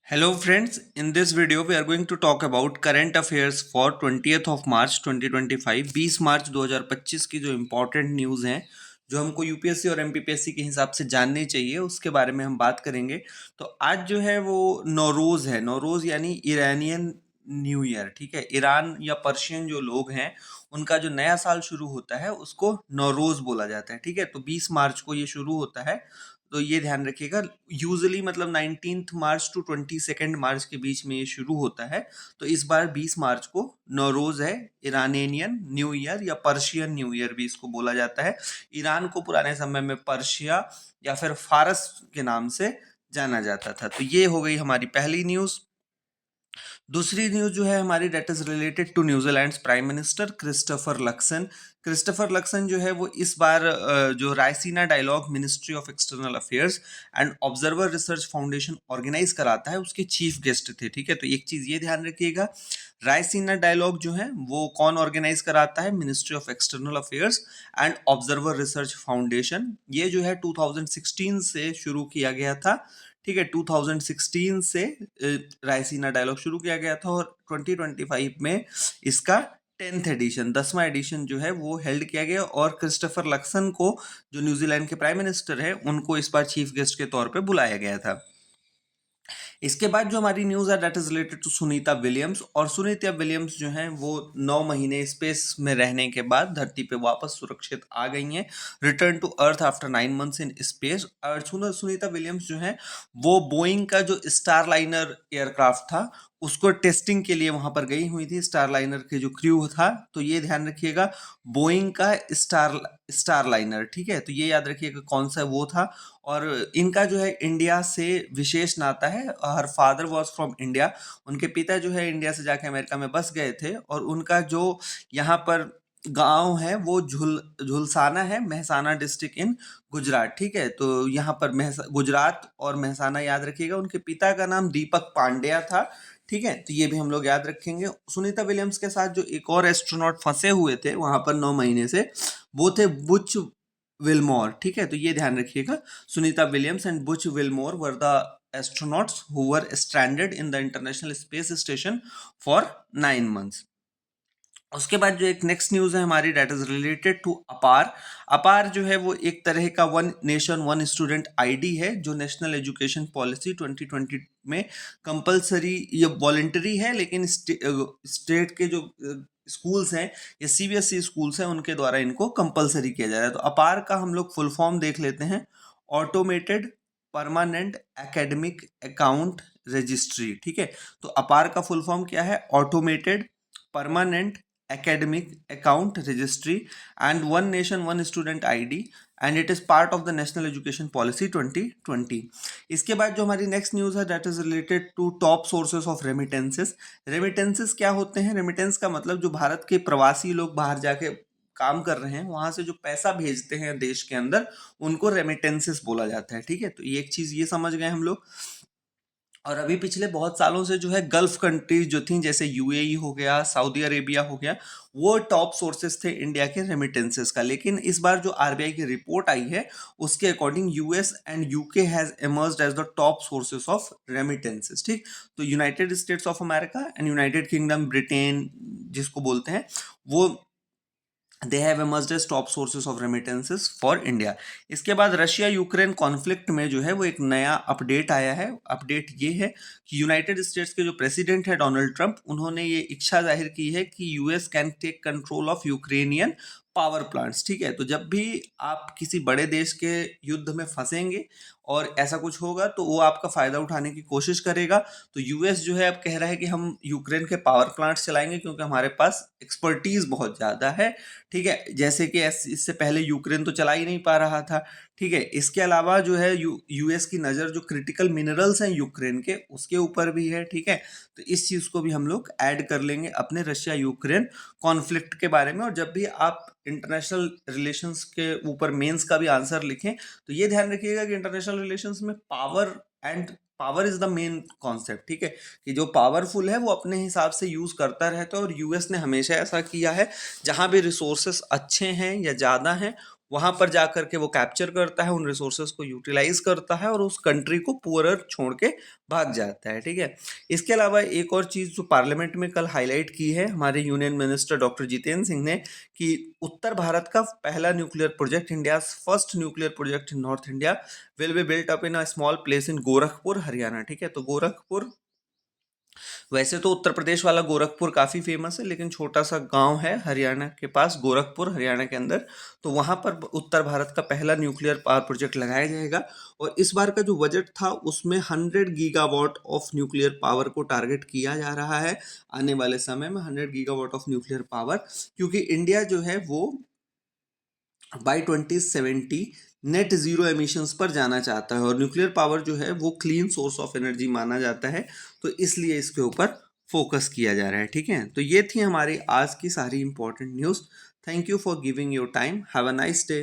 Hello friends, in this video we are going to talk about current affairs for 20th of March 2025 20 मार्च 2025 की जो important news हैं जो हमको UPSC और MPPSC के हिसाब से जाननी चाहिए उसके बारे में हम बात करेंगे। तो आज जो है वो नौरोज़ है, नौरोज़ यानी ईरानियन न्यू ईयर। ठीक है, ईरान या पर्शियन जो लोग हैं उनका जो नया साल शुरू होता है उसको नौरोज़ बोला जाता है। ठीक है, तो 20 मार्च को ये शुरू होता है, तो ये ध्यान रखिएगा। यूजुअली मतलब 19 मार्च टू 22 मार्च के बीच में ये शुरू होता है। तो इस बार 20 मार्च को नौरोज है, ईरानियन न्यू ईयर या पर्शियन न्यू ईयर भी इसको बोला जाता है। ईरान को पुराने समय में पर्शिया या फिर फारस के नाम से जाना जाता था। तो ये हो गई हमारी पहली न्यूज़। दूसरी न्यूज़ जो है हमारी date is related to New Zealand prime minister Christopher Luxon. Christopher Luxon जो है वो इस बार जो Raisina dialogue ministry of external affairs and observer research foundation organize कराता है, उसके चीफ गेस्ट थे। ठीक है, तो एक चीज़ ये ध्यान रखिएगा, रायसीना डायलॉग जो है वो कौन ऑर्गेनाइज कराता है? Ministry of external affairs and observer research foundation. ये जो है 2016 से शुरू किया गया था। ठीक है, 2016 से रायसीना डायलॉग शुरू किया गया था और 2025 में इसका 10th एडिशन 10वां एडिशन जो है वो हेल्ड किया गया और क्रिस्टोफर लक्सन को जो न्यूजीलैंड के प्राइम मिनिस्टर है उनको इस बार चीफ गेस्ट के तौर पे बुलाया गया था। इसके बाद जो हमारी न्यूज़ है that is related to Sunita Williams. और सुनीता विलियम्स जो हैं वो 9 महीने स्पेस में रहने के बाद धरती पे वापस सुरक्षित आ गई हैं। Return to earth after 9 months in space. और सुनीता विलियम्स जो हैं वो बोइंग का जो स्टार लाइनर एयरक्राफ्ट था उसको टेस्टिंग के लिए वहां पर गई हुई थी, स्टार लाइनर के जो क्रू था। तो ये ध्यान रखिएगा, बोइंग का स्टार लाइनर। ठीक है, तो ये याद रखिएगा कौन सा वो था। और इनका जो है इंडिया से विशेष नाता है। Her father was from India. उनके पिता जो है इंडिया से जाके अमेरिका में बस गए थे और उनका जो यहाँ पर गांव है वो झुलसाना है, मेहसाना डिस्ट्रिक्ट इन गुजरात। ठीक है, तो यहाँ पर गुजरात और मेहसाना याद रखिएगा। उनके पिता का नाम दीपक पांड्या था। ठीक है, तो ये भी हम लोग याद रखेंगे। सुनीता विलियम्स के साथ जो एक और एस्ट्रोनॉट फंसे हुए थे वहां पर 9 महीने से, वो थे बुच विलमोर। ठीक है, तो ये ध्यान रखिएगा, Sunita Williams and Butch Wilmore were the astronauts who were stranded in the International Space Station for 9 months। उसके बाद जो एक नेक्स्ट न्यूज़ है हमारी डेट इज रिलेटेड टू अपार। अपार जो है वो एक तरह का one nation one student ID है जो नेशनल एजुकेशन पॉलिसी 2020 में कंपलसरी, ये वॉलेंटरी है लेकिन स्टेट के जो स्कूल्स हैं या सीबीएसई स्कूल्स हैं उनके द्वारा इनको कंपलसरी किया जा रहा है। तो अपार का हम लोग फुल फॉर्म देख लेते हैं, automated permanent academic account registry. ठीक है, तो अपार का फुल फॉर्म क्या है? Automated permanent academic account registry and one nation one student id and it is part of the national education policy 2020। इसके बाद जो हमारी नेक्स्ट न्यूज़ है that is related to top sources of remittances. Remittances क्या होते हैं? Remittance का मतलब जो भारत के प्रवासी लोग बाहर जाके काम कर रहे हैं वहां से जो पैसा भेजते हैं देश के अंदर उनको रेमिटेंसेस बोला जाता है। ठीक है, तो ये एक चीज ये समझ गए हम लोग। और अभी पिछले बहुत सालों से जो है गल्फ कंट्रीज जो थी जैसे यूएई हो गया, सऊदी अरेबिया हो गया, वो टॉप सोर्सेस थे इंडिया के रेमिटेंसेस का। लेकिन इस बार जो आरबीआई की रिपोर्ट आई है उसके according US and UK has emerged as the top sources of remittances. ठीक, तो United States of America and United Kingdom Britain जिसको बोलते हैं वो they have emerged as top sources of remittances for India. इसके बाद रशिया यूक्रेन कॉन्फ्लिक्ट में जो है वो एक नया अपडेट आया है। अपडेट ये है कि यूनाइटेड स्टेट्स के जो प्रेसिडेंट है डोनाल्ड ट्रंप, उन्होंने ये इच्छा जाहिर की है कि US can take control of Ukrainian power plants. ठीक है, तो जब भी आप किसी बड़े देश के युद्ध में फंसेंगे और ऐसा कुछ होगा तो वो आपका फायदा उठाने की कोशिश करेगा। तो यूएस जो है अब कह रहा है कि हम यूक्रेन के पावर प्लांट्स चलाएंगे क्योंकि हमारे पास एक्सपर्टीज बहुत ज़्यादा है। ठीक है, जैसे कि इससे पहले यूक्रेन तो चला ही नहीं पा रहा था। ठीक है, इसके अलावा जो है यूएस की नज़र जो क्रिटिकल मिनरल्स हैं यूक्रेन के उसके ऊपर भी है। ठीक है, तो इस चीज़ को भी हम लोग ऐड कर लेंगे अपने रशिया यूक्रेन कॉन्फ्लिक्ट के बारे में। और जब भी आप इंटरनेशनल रिलेशंस के ऊपर मेंस का भी आंसर लिखें तो ये ध्यान रखिएगा कि इंटरनेशनल रिलेशंस में power is the main concept. ठीक है, कि जो पावरफुल है वो अपने हिसाब से यूज करता रहता है और यूएस ने हमेशा ऐसा किया है। जहां भी रिसोर्सेस अच्छे हैं या ज़्यादा हैं वहां पर जा करके वो कैप्चर करता है, उन रिसोर्सेज को यूटिलाइज करता है और उस कंट्री को पुअरर छोड़ के भाग जाता है। ठीक है, इसके अलावा एक और चीज जो पार्लियामेंट में कल हाईलाइट की है हमारे union minister doctor Jitendra Singh ने, कि उत्तर भारत का पहला nuclear project, India first nuclear project in north India will be built up in a small place in Gorakhpur Haryana. ठीक है, तो गोरखपुर, वैसे तो उत्तर प्रदेश वाला गोरखपुर काफ़ी फेमस है, लेकिन छोटा सा गांव है हरियाणा के पास, गोरखपुर हरियाणा के अंदर, तो वहां पर उत्तर भारत का पहला न्यूक्लियर पावर प्रोजेक्ट लगाया जाएगा। और इस बार का जो बजट था उसमें 100 गीगावाट ऑफ न्यूक्लियर पावर को टारगेट किया जा रहा है आने वाले समय में, 100 गीगावाट ऑफ न्यूक्लियर पावर, क्योंकि इंडिया जो है वो बाई 2070 नेट जीरो एमिशंस पर जाना चाहता है, और न्यूक्लियर पावर जो है वो क्लीन सोर्स ऑफ एनर्जी माना जाता है, तो इसलिए इसके ऊपर फोकस किया जा रहा है। ठीक है, तो ये थी हमारी आज की सारी important news. Thank you for giving your time, have a nice day.